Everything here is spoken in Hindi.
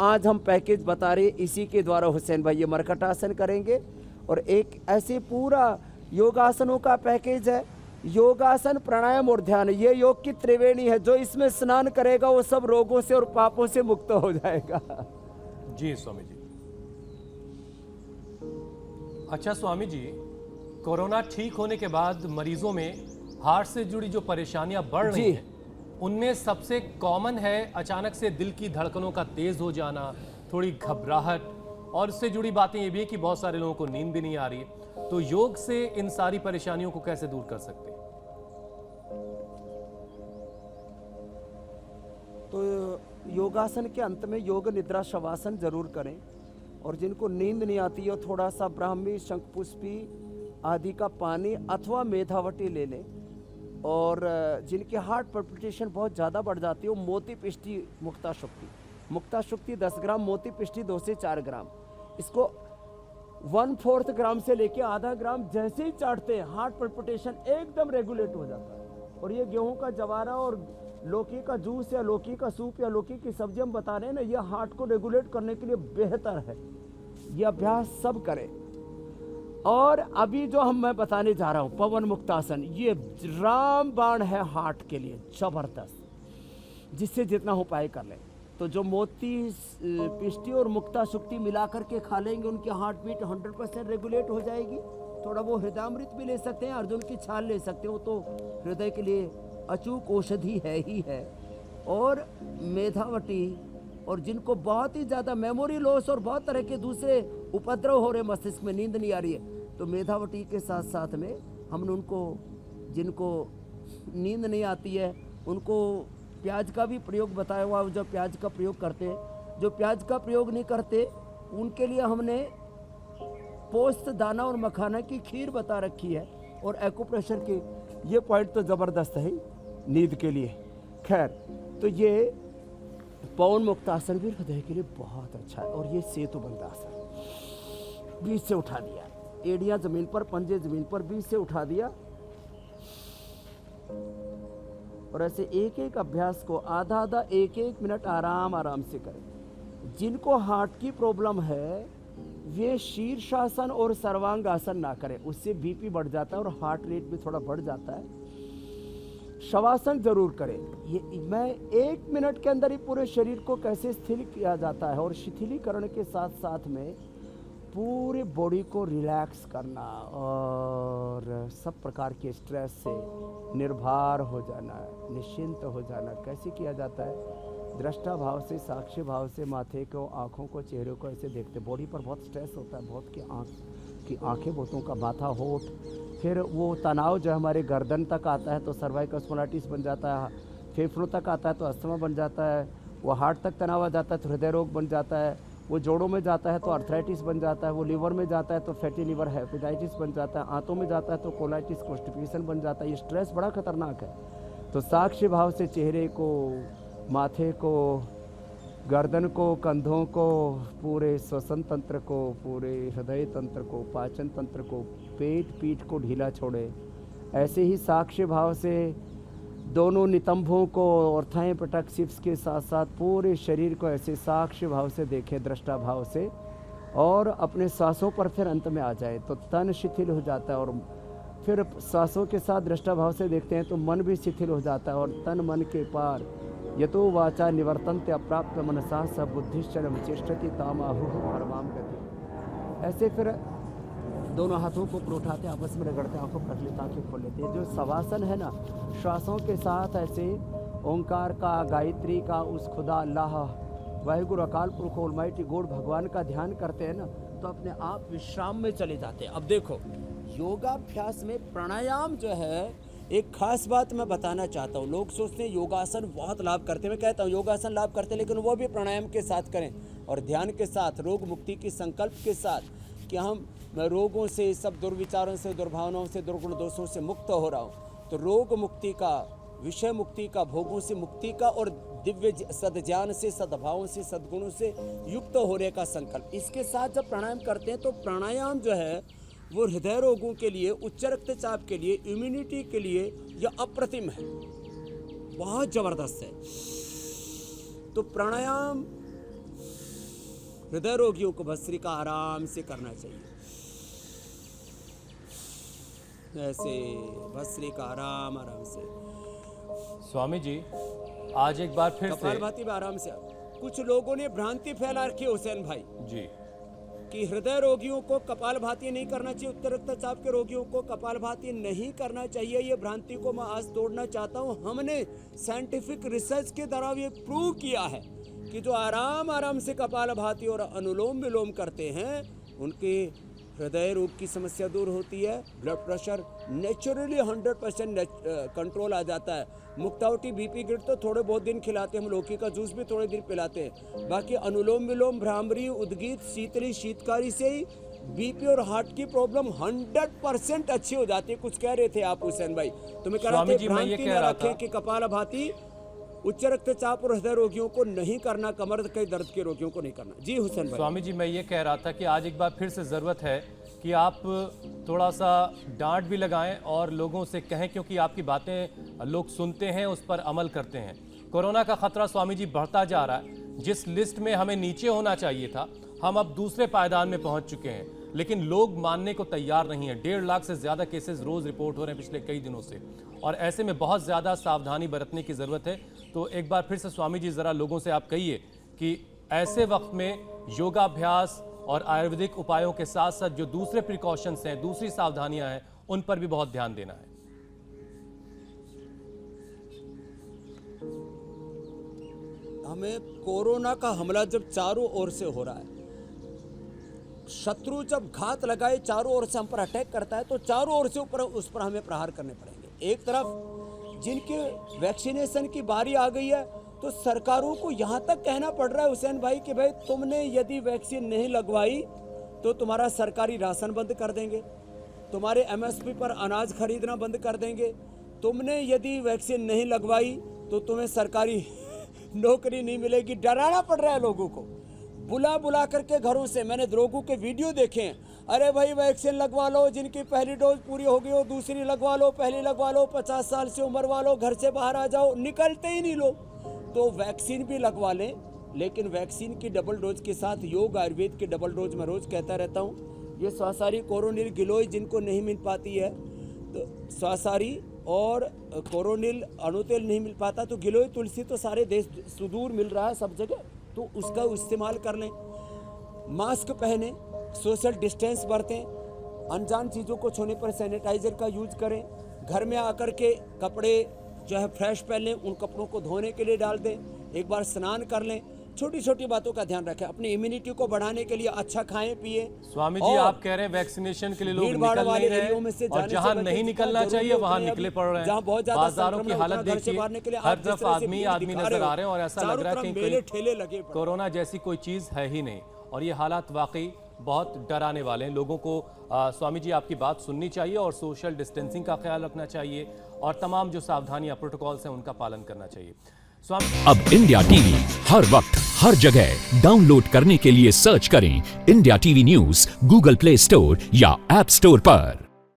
आज हम पैकेज बता रहे, इसी के द्वारा हुसैन भाई ये मरकटासन करेंगे। और एक ऐसे पूरा योगासनों का पैकेज है, योगासन, प्राणायाम और ध्यान, ये योग की त्रिवेणी है। जो इसमें स्नान करेगा वो सब रोगों से और पापों से मुक्त हो जाएगा। जी स्वामी जी। अच्छा स्वामी जी, कोरोना ठीक होने के बाद मरीजों में हार्ट से जुड़ी जो परेशानियां बढ़ रही हैं, उनमें सबसे कॉमन है अचानक से दिल की धड़कनों का तेज हो जाना, थोड़ी घबराहट, और इससे जुड़ी बातें ये भी है कि बहुत सारे लोगों को नींद भी नहीं आ रही है। तो योग से इन सारी परेशानियों को कैसे दूर कर सकते हैं? तो योगासन के अंत में योग निद्रा शवासन जरूर करें। और जिनको नींद नहीं आती है थोड़ा सा ब्राह्मी, शंखपुष्पी आदि का पानी अथवा मेधावटी ले लें। और जिनके हार्ट पल्पिटेशन बहुत ज़्यादा बढ़ जाती है वो मोती पिष्टी मुक्ता शुक्ति 10 ग्राम, मोती पिष्टी 2 से 4 ग्राम, इसको 1/4 ग्राम से लेके आधा ग्राम जैसे ही चाटते हैं हार्ट पल्पिटेशन एकदम रेगुलेट हो जाता है। और ये गेहूं का जवारा और लौकी का जूस या लौकी का सूप या लौकी की सब्जी हम बता रहे हैं ना, ये हार्ट को रेगुलेट करने के लिए बेहतर है। ये अभ्यास सब करें। और अभी जो मैं बताने जा रहा हूं पवन मुक्तासन, ये रामबाण है हार्ट के लिए, जबरदस्त, जिससे जितना हो पाए कर लें। तो जो मोती पिष्टी और मुक्ता शुक्ति मिला करके खा लेंगे उनकी हार्ट बीट 100% रेगुलेट हो जाएगी। थोड़ा वो हृदयामृत भी ले सकते हैं, अर्जुन की छाल ले सकते हैं, वो तो हृदय के लिए अचूक औषधि है ही है। और मेधावटी, और जिनको बहुत ही ज़्यादा मेमोरी लॉस और बहुत तरह के दूसरे उपद्रव हो रहे, मस्तिष्क में नींद नहीं आ रही है, तो मेधावटी के साथ साथ में हमने उनको, जिनको नींद नहीं आती है उनको प्याज का भी प्रयोग बताया हुआ। जो प्याज का प्रयोग करते हैं, जो प्याज का प्रयोग नहीं करते उनके लिए हमने पोस्त, दाना और मखाना की खीर बता रखी है। और एक्यूप्रेशर के ये पॉइंट तो ज़बरदस्त है नींद के लिए। खैर, तो ये पवन मुक्तासन भी हृदय के लिए बहुत अच्छा है। और ये सेतु बंधासन, बीच से उठा दिया, एड़ियाँ जमीन पर, पंजे जमीन पर, बीच से उठा दिया। और ऐसे एक एक अभ्यास को आधा आधा 1-1 मिनट आराम आराम से करें। जिनको हार्ट की प्रॉब्लम है वे शीर्षासन और सर्वांगासन ना करें, उससे बीपी बढ़ जाता है और हार्ट रेट भी थोड़ा बढ़ जाता है। शवासन जरूर करें। ये मैं 1 मिनट के अंदर ही पूरे शरीर को कैसे स्थिर किया जाता है, और शिथिलीकरण के साथ साथ में पूरी बॉडी को रिलैक्स करना और सब प्रकार के स्ट्रेस से निर्भर हो जाना, निश्चिंत हो जाना। कैसे किया जाता है? दृष्टा भाव से, साक्षी भाव से माथे को, आँखों को, चेहरे को ऐसे देखते। बॉडी पर बहुत स्ट्रेस होता है, बहुत की आँखें, बहुतों का माथा, होठ, फिर वो तनाव जो हमारे गर्दन तक आता है तो सर्वाइकल स्पॉन्डिलाइटिस बन जाता है, फेफड़ों तक आता है तो अस्थमा बन जाता है, वो हार्ट तक तनाव आ जाता है तो हृदय रोग बन जाता है, वो जोड़ों में जाता है तो अर्थराइटिस बन जाता है, वो लीवर में जाता है तो फैटी लीवर हेपेटाइटिस बन जाता है, आंतों में जाता है तो कोलाइटिस, कॉन्स्टिपेशन बन जाता है। ये स्ट्रेस बड़ा खतरनाक है। तो साक्षी भाव से चेहरे को, माथे को, गर्दन को, कंधों को, पूरे श्वसन तंत्र को, पूरे हृदय तंत्र को, पाचन तंत्र को, पेट पीठ को ढीला छोड़े। ऐसे ही साक्षी भाव से दोनों नितंबों को और थाई पटक सिप्स के साथ साथ पूरे शरीर को ऐसे साक्षी भाव से देखें, दृष्टा भाव से, और अपने सांसों पर फिर अंत में आ जाए तो तन शिथिल हो जाता है। और फिर सांसों के साथ दृष्टा भाव से देखते हैं तो मन भी शिथिल हो जाता है। और तन मन के पार यतो वाचा निवर्तन्ते अप्राप्त मनसा स बुद्धिश्चरम चेष्टति तामाहु परमाम गति। ऐसे फिर दोनों हाथों को ऊपर उठाते, आपस में रगड़ते, आंखों पर रख लेते, आंखें खोल लेते हैं। जो शवासन है ना, श्वासों के साथ ऐसे ओंकार का, गायत्री का, उस खुदा अल्लाह वाहिगुरु अकाल पुरख ऑलमाइटी गॉड भगवान का ध्यान करते हैं ना, तो अपने आप विश्राम में चले जाते हैं। अब देखो, योगाभ्यास में प्राणायाम जो है, एक खास बात मैं बताना चाहता हूँ। लोग सोचते हैं योगासन बहुत लाभ करते हैं, मैं कहता हूँ योगासन लाभ करते हैं, लेकिन वो भी प्राणायाम के साथ करें और ध्यान के साथ, रोग मुक्ति की संकल्प के साथ कि हम मैं रोगों से, सब दुर्विचारों से, दुर्भावनाओं से, दुर्गुण दोषों से मुक्त हो रहा हूँ। तो रोग मुक्ति का, विषय मुक्ति का, भोगों से मुक्ति का और दिव्य सद्ज्ञान से, सद्भावों से, सद्गुणों से युक्त होने का संकल्प। इसके साथ जब प्राणायाम करते हैं तो प्राणायाम जो है वो हृदय रोगों के लिए, उच्च रक्तचाप के लिए, इम्यूनिटी के लिए यह अप्रतिम है, बहुत जबरदस्त है। तो प्राणायाम हृदय रोगियों को भस्त्रिका आराम से करना चाहिए, ऐसे भस्त्रिका आराम आराम से। स्वामी जी आज एक बार फिर से कपालभाति में आराम से। कुछ लोगों ने भ्रांति फैला रखी है हुसैन भाई जी कि हृदय रोगियों को कपालभाति नहीं करना चाहिए, उच्च रक्तचाप के रोगियों को कपालभाति नहीं करना चाहिए। ये भ्रांति को मैं आज तोड़ना चाहता हूँ। हमने साइंटिफिक रिसर्च के द्वारा ये प्रूव किया है कि जो आराम आराम से कपालभाति और अनुलोम विलोम करते हैं उनके हृदय रोग की समस्या दूर होती है, ब्लड प्रेशर नेचुरली 100% कंट्रोल आ जाता है। मुक्तावटी बीपी गिर तो थोड़े बहुत दिन खिलाते हैं हम, लौकी का जूस भी थोड़े दिन पिलाते हैं। बाकी अनुलोम विलोम, भ्रामरी, उद्गीत, शीतली, शीतकारी से ही बीपी और हार्ट की प्रॉब्लम 100% अच्छी हो जाती है। कुछ कह रहे थे आप हुसैन भाई, तो मैं कह रहा था भ्रांति न रखें कि कपालभाति उच्च रक्तचाप और हृदय रोगियों को नहीं करना, कमर के दर्द के रोगियों को नहीं करना। जी हुसैन भाई। स्वामी जी मैं ये कह रहा था कि आज एक बार फिर से ज़रूरत है कि आप थोड़ा सा डांट भी लगाएं और लोगों से कहें, क्योंकि आपकी बातें लोग सुनते हैं, उस पर अमल करते हैं। कोरोना का खतरा स्वामी जी बढ़ता जा रहा है। जिस लिस्ट में हमें नीचे होना चाहिए था हम अब दूसरे पायदान में पहुंच चुके हैं, लेकिन लोग मानने को तैयार नहीं है। 1.5 लाख से ज़्यादा केसेस रोज़ रिपोर्ट हो रहे हैं पिछले कई दिनों से, और ऐसे में बहुत ज़्यादा सावधानी बरतने की ज़रूरत है। तो एक बार फिर से स्वामी जी ज़रा लोगों से आप कहिए कि ऐसे वक्त में योगाभ्यास और आयुर्वेदिक उपायों के साथ साथ जो दूसरे प्रिकॉशंस हैं, दूसरी सावधानियां हैं, उन पर भी बहुत ध्यान देना है। हमें कोरोना का हमला जब चारों ओर से हो रहा है, शत्रु जब घात लगाए चारों ओर से हम पर अटैक करता है, तो चारों ओर से ऊपर उस पर हमें प्रहार करने पड़ेंगे। एक तरफ जिनके वैक्सीनेशन की बारी आ गई है, तो सरकारों को यहाँ तक कहना पड़ रहा है हुसैन भाई कि भाई तुमने यदि वैक्सीन नहीं लगवाई तो तुम्हारा सरकारी राशन बंद कर देंगे, तुम्हारे एमएसपी पर अनाज खरीदना बंद कर देंगे, तुमने यदि वैक्सीन नहीं लगवाई तो तुम्हें सरकारी नौकरी नहीं मिलेगी। डराना पड़ रहा है लोगों को, बुला बुला करके घरों से। मैंने लोगों के वीडियो देखे हैं, अरे भाई वैक्सीन लगवा लो, जिनकी पहली डोज पूरी हो गई हो दूसरी लगवा लो, पहली लगवा लो, 50 साल से उम्र वालों घर से बाहर आ जाओ। निकलते ही नहीं लोग। तो वैक्सीन भी लगवा लें, लेकिन वैक्सीन की डबल डोज के साथ योग आयुर्वेद की डबल डोज मैं रोज कहता रहता हूँ। ये स्वासारी, कोरोनिल, गिलोय जिनको नहीं मिल पाती है, तो स्वासारी और कोरोनिल अणुतेल नहीं मिल पाता तो गिलोय तुलसी तो सारे देश सुदूर मिल रहा है सब जगह, तो उसका इस्तेमाल कर लें। मास्क पहने, सोशल डिस्टेंस बरतें, अनजान चीज़ों को छूने पर सैनिटाइजर का यूज करें। घर में आकर के कपड़े जो है फ्रेश पहन लें, उन कपड़ों को धोने के लिए डाल दें, एक बार स्नान कर लें। छोटी छोटी बातों का ध्यान रखें। अपनी इम्यूनिटी को बढ़ाने के लिए अच्छा खाएं पिए। स्वामी जी आप कह रहे हैं वैक्सीनेशन के लिए लोग निकल नहीं रहे हैं, और जहां नहीं निकलना चाहिए वहां निकले पड़ रहे हैं। बाजारों की हालत देखिए, हर तरफ आदमी आदमी नजर आ रहे हैं और ऐसा लग रहा है कि ठेले लगे कोरोना जैसी कोई चीज है ही नहीं। और ये हालात वाकई बहुत डराने वाले हैं। लोगों को स्वामी जी आपकी बात सुननी चाहिए और सोशल डिस्टेंसिंग का ख्याल रखना चाहिए और तमाम जो सावधानियां प्रोटोकॉल्स हैं उनका पालन करना चाहिए। अब इंडिया टीवी हर वक्त हर जगह डाउनलोड करने के लिए सर्च करें India TV news Google play store या ऐप स्टोर पर।